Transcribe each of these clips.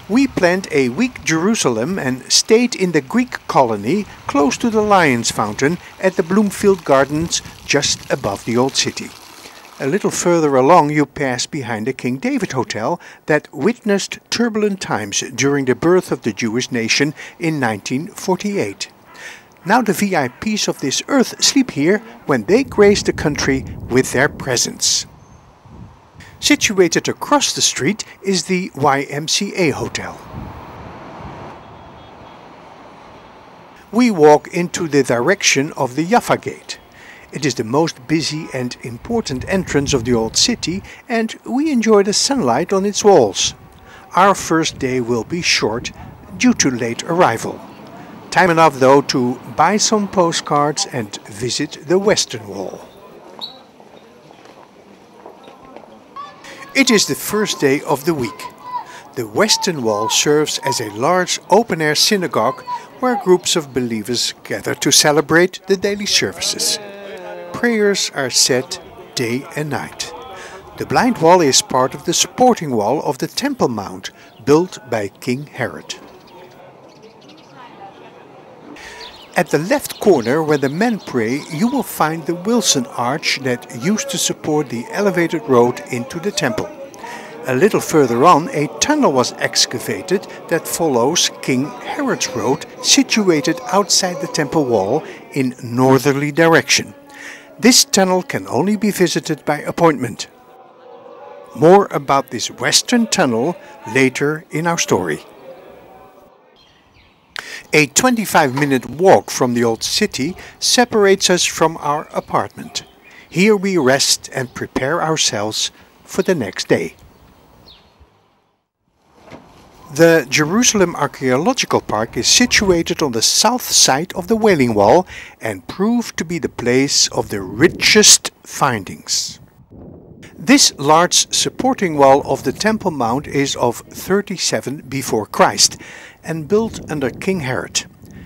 We planned a week Jerusalem and stayed in the Greek colony close to the Lion's Fountain at the Bloomfield Gardens just above the old city. A little further along you pass behind the King David Hotel that witnessed turbulent times during the birth of the Jewish nation in 1948. Now the VIPs of this earth sleep here when they grace the country with their presence. Situated across the street is the YMCA Hotel. We walk into the direction of the Jaffa Gate. It is the most busy and important entrance of the old city, and we enjoy the sunlight on its walls. Our first day will be short due to late arrival. Time enough though to buy some postcards and visit the Western Wall. It is the first day of the week. The Western Wall serves as a large open-air synagogue where groups of believers gather to celebrate the daily services. Prayers are said day and night. The blind wall is part of the supporting wall of the Temple Mount, built by King Herod. At the left corner where the men pray, you will find the Wilson Arch that used to support the elevated road into the temple. A little further on, a tunnel was excavated that follows King Herod's road, situated outside the temple wall in northerly direction. This tunnel can only be visited by appointment. More about this western tunnel later in our story. A 25-minute walk from the old city separates us from our apartment. Here we rest and prepare ourselves for the next day. The Jerusalem Archaeological Park is situated on the south side of the Wailing Wall and proved to be the place of the richest findings. This large supporting wall of the Temple Mount is of 37 before Christ and built under King Herod.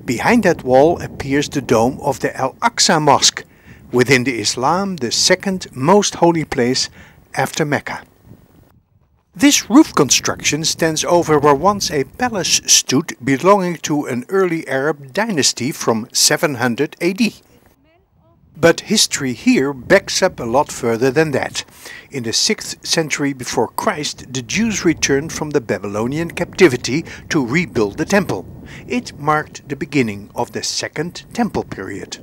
Behind that wall appears the dome of the Al-Aqsa Mosque, within the Islam the second most holy place after Mecca. This roof construction stands over where once a palace stood belonging to an early Arab dynasty from 700 AD. But history here backs up a lot further than that. In the 6th century before Christ, the Jews returned from the Babylonian captivity to rebuild the temple. It marked the beginning of the Second Temple period.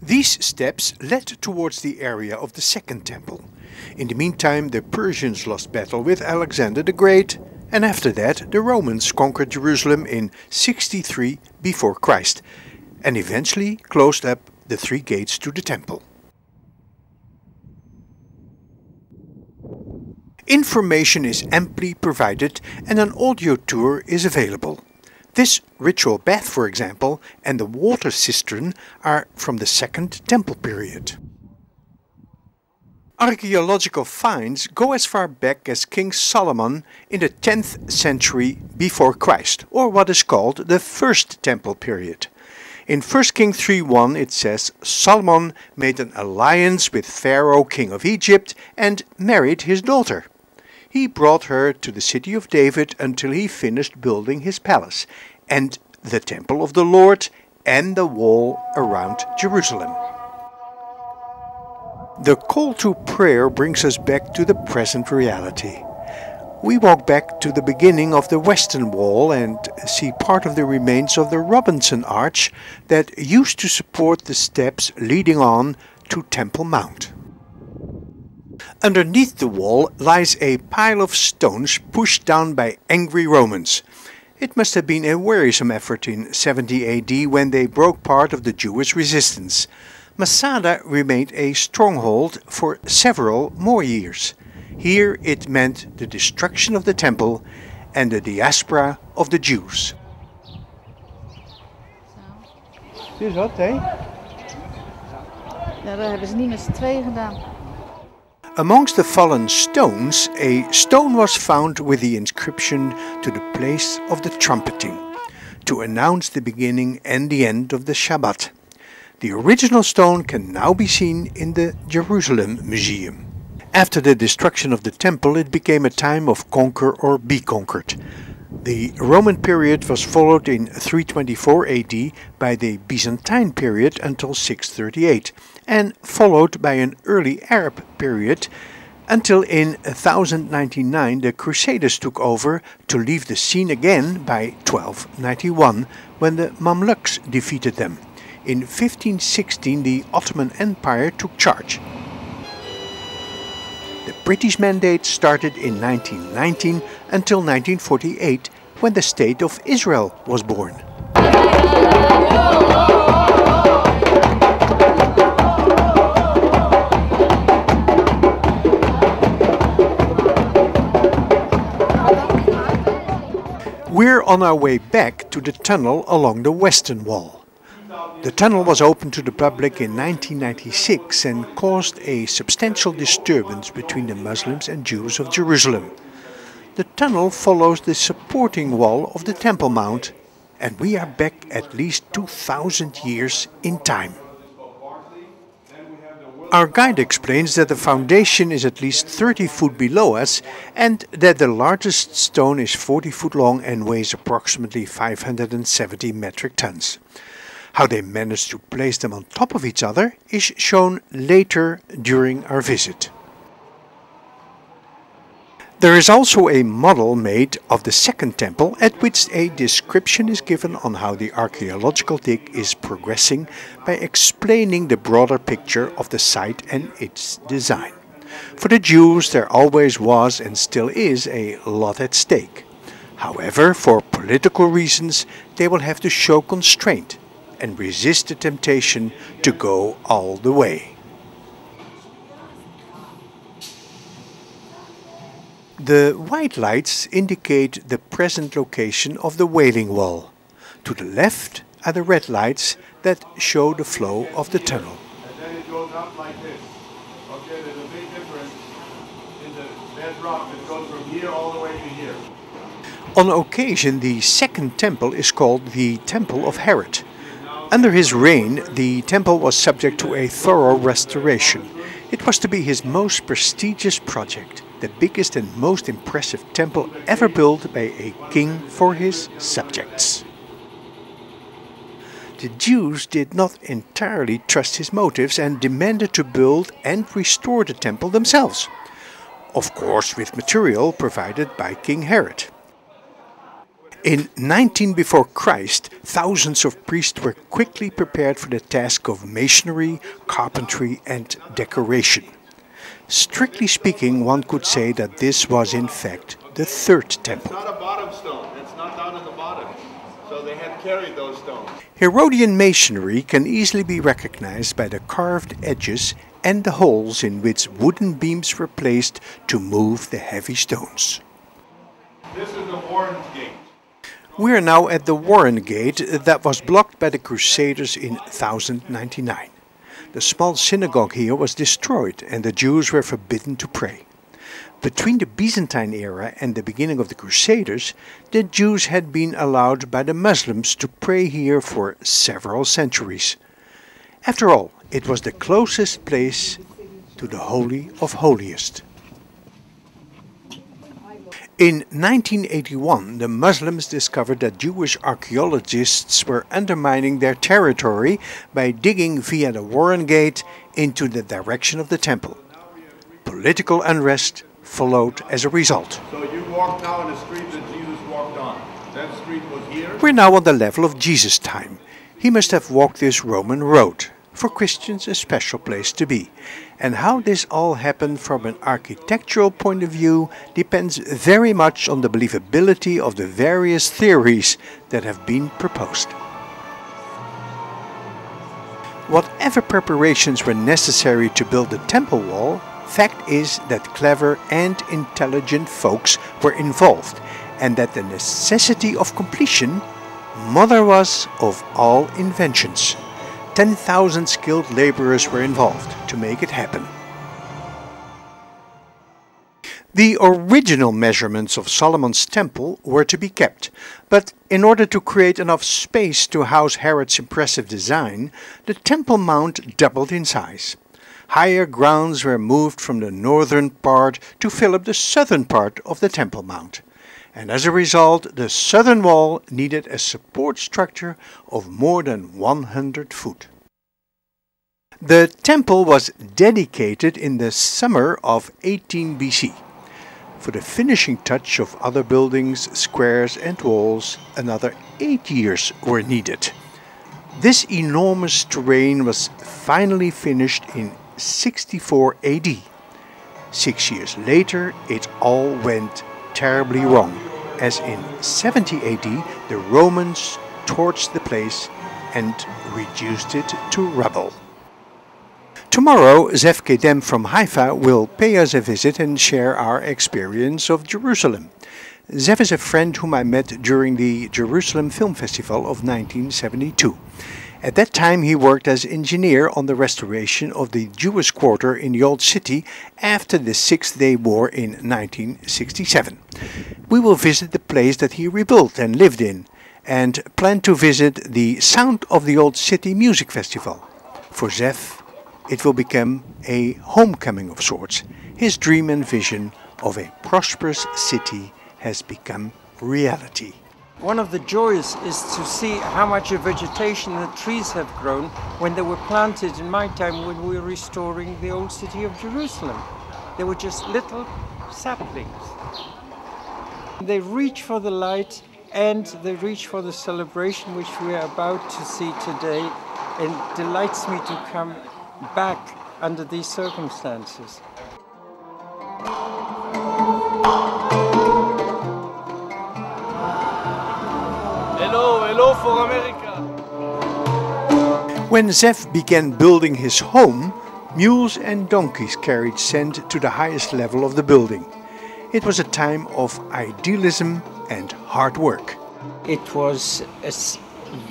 These steps led towards the area of the Second Temple. In the meantime, the Persians lost battle with Alexander the Great, and after that the Romans conquered Jerusalem in 63 before Christ, and eventually closed up the 3 gates to the temple. Information is amply provided and an audio tour is available. This ritual bath, for example, and the water cistern are from the Second Temple period. Archaeological finds go as far back as King Solomon in the 10th century before Christ, or what is called the First Temple period. In 1 Kings 3:1 it says, Solomon made an alliance with Pharaoh, king of Egypt, and married his daughter. He brought her to the city of David until he finished building his palace, and the temple of the Lord, and the wall around Jerusalem. The call to prayer brings us back to the present reality. We walk back to the beginning of the Western Wall and see part of the remains of the Robinson Arch that used to support the steps leading on to Temple Mount. Underneath the wall lies a pile of stones pushed down by angry Romans. It must have been a wearisome effort in 70 AD when they broke part of the Jewish resistance. Masada remained a stronghold for several more years. Here it meant the destruction of the temple and the diaspora of the Jews. Dus wat, hè? Ja, dat hebben ze niet met z'n tweeën gedaan. Amongst the fallen stones, a stone was found with the inscription to the place of the trumpeting, to announce the beginning and the end of the Shabbat. The original stone can now be seen in the Jerusalem Museum. After the destruction of the temple, it became a time of conquer or be conquered. The Roman period was followed in 324 AD by the Byzantine period until 638, and followed by an early Arab period until in 1099 the Crusaders took over, to leave the scene again by 1291 when the Mamluks defeated them. In 1516 the Ottoman Empire took charge. The British Mandate started in 1919 until 1948, when the State of Israel was born. We're on our way back to the tunnel along the Western Wall. The tunnel was opened to the public in 1996 and caused a substantial disturbance between the Muslims and Jews of Jerusalem. The tunnel follows the supporting wall of the Temple Mount, and we are back at least 2000 years in time. Our guide explains that the foundation is at least 30 feet below us and that the largest stone is 40 feet long and weighs approximately 570 metric tons. How they managed to place them on top of each other is shown later during our visit. There is also a model made of the second temple, at which a description is given on how the archaeological dig is progressing by explaining the broader picture of the site and its design. For the Jews there always was and still is a lot at stake. However, for political reasons they will have to show constraint and resist the temptation to go all the way. The white lights indicate the present location of the Wailing Wall. To the left are the red lights that show the flow of the tunnel. And then it goes up like this. Okay, there's a big difference in the bedrock that goes from here all the way to here. On occasion, the second temple is called the Temple of Herod. Under his reign, the temple was subject to a thorough restoration. It was to be his most prestigious project, the biggest and most impressive temple ever built by a king for his subjects. The Jews did not entirely trust his motives and demanded to build and restore the temple themselves, of course with material provided by King Herod. In 19 before Christ, thousands of priests were quickly prepared for the task of masonry, carpentry and decoration. Strictly speaking, one could say that this was in fact the third temple. It's not a bottom stone, it's not down at the bottom. So they had carried those stones. Herodian masonry can easily be recognized by the carved edges and the holes in which wooden beams were placed to move the heavy stones. This is the Warren Gate. We are now at the Warren Gate that was blocked by the Crusaders in 1099. The small synagogue here was destroyed and the Jews were forbidden to pray. Between the Byzantine era and the beginning of the Crusaders, the Jews had been allowed by the Muslims to pray here for several centuries. After all, it was the closest place to the Holy of Holiest. In 1981, the Muslims discovered that Jewish archaeologists were undermining their territory by digging via the Warren Gate into the direction of the temple. Political unrest followed as a result. So you walk now in the street that Jesus walked on. That street was here. We're now on the level of Jesus' time. He must have walked this Roman road. For Christians, a special place to be. And how this all happened from an architectural point of view depends very much on the believability of the various theories that have been proposed. Whatever preparations were necessary to build the temple wall, fact is that clever and intelligent folks were involved, and that the necessity of completion, mother was of all inventions. 10,000 skilled laborers were involved to make it happen. The original measurements of Solomon's temple were to be kept, but in order to create enough space to house Herod's impressive design, the Temple Mount doubled in size. Higher grounds were moved from the northern part to fill up the southern part of the Temple Mount, and as a result the southern wall needed a support structure of more than 100 foot. The temple was dedicated in the summer of 18 BC. For the finishing touch of other buildings, squares and walls, another 8 years were needed. This enormous terrain was finally finished in 64 AD. 6 years later it all went terribly wrong, as in 70 AD the Romans torched the place and reduced it to rubble. Tomorrow, Zev Kedem from Haifa will pay us a visit and share our experience of Jerusalem. Zev is a friend whom I met during the Jerusalem Film Festival of 1972. At that time he worked as engineer on the restoration of the Jewish quarter in the Old City after the Six-Day War in 1967. We will visit the place that he rebuilt and lived in, and plan to visit the Sound of the Old City Music Festival. For Zev, it will become a homecoming of sorts. His dream and vision of a prosperous city has become reality. One of the joys is to see how much vegetation the trees have grown when they were planted in my time when we were restoring the old city of Jerusalem. They were just little saplings. They reach for the light and they reach for the celebration which we are about to see today, and delights me to come back under these circumstances. Hello for America! When Zev began building his home, mules and donkeys carried sand to the highest level of the building. It was a time of idealism and hard work. It was a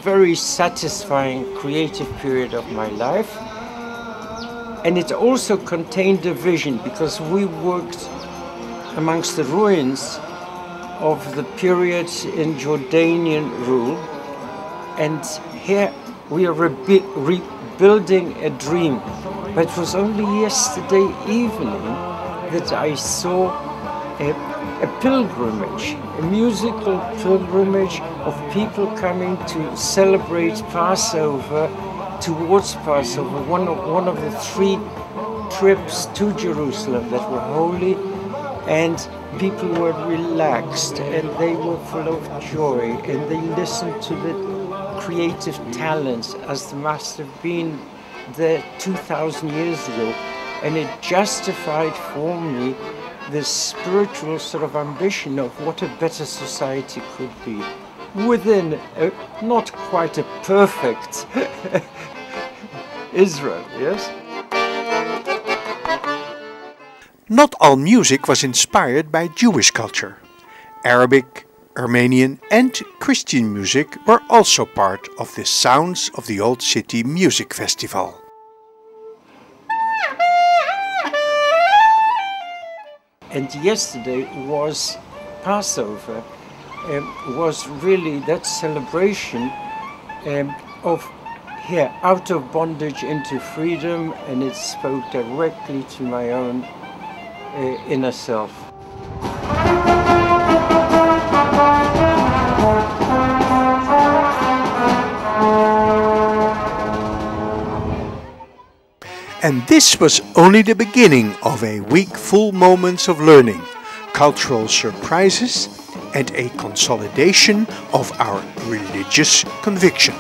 very satisfying creative period of my life. And it also contained a vision, because we worked amongst the ruins of the period in Jordanian rule, and here we are rebuilding a dream. But it was only yesterday evening that I saw a pilgrimage, a musical pilgrimage of people coming to celebrate Passover. Towards Passover, one of the 3 trips to Jerusalem that were holy, and people were relaxed and they were full of joy, and they listened to the creative talents as they must have been there 2,000 years ago, and it justified for me this spiritual sort of ambition of what a better society could be within not quite a perfect Israel, yes? Not all music was inspired by Jewish culture. Arabic, Armenian and Christian music were also part of the Sounds of the Old City Music Festival. And yesterday was Passover, was really that celebration of here, out of bondage into freedom, and it spoke directly to my own inner self. And this was only the beginning of a week full moments of learning, cultural surprises and a consolidation of our religious conviction.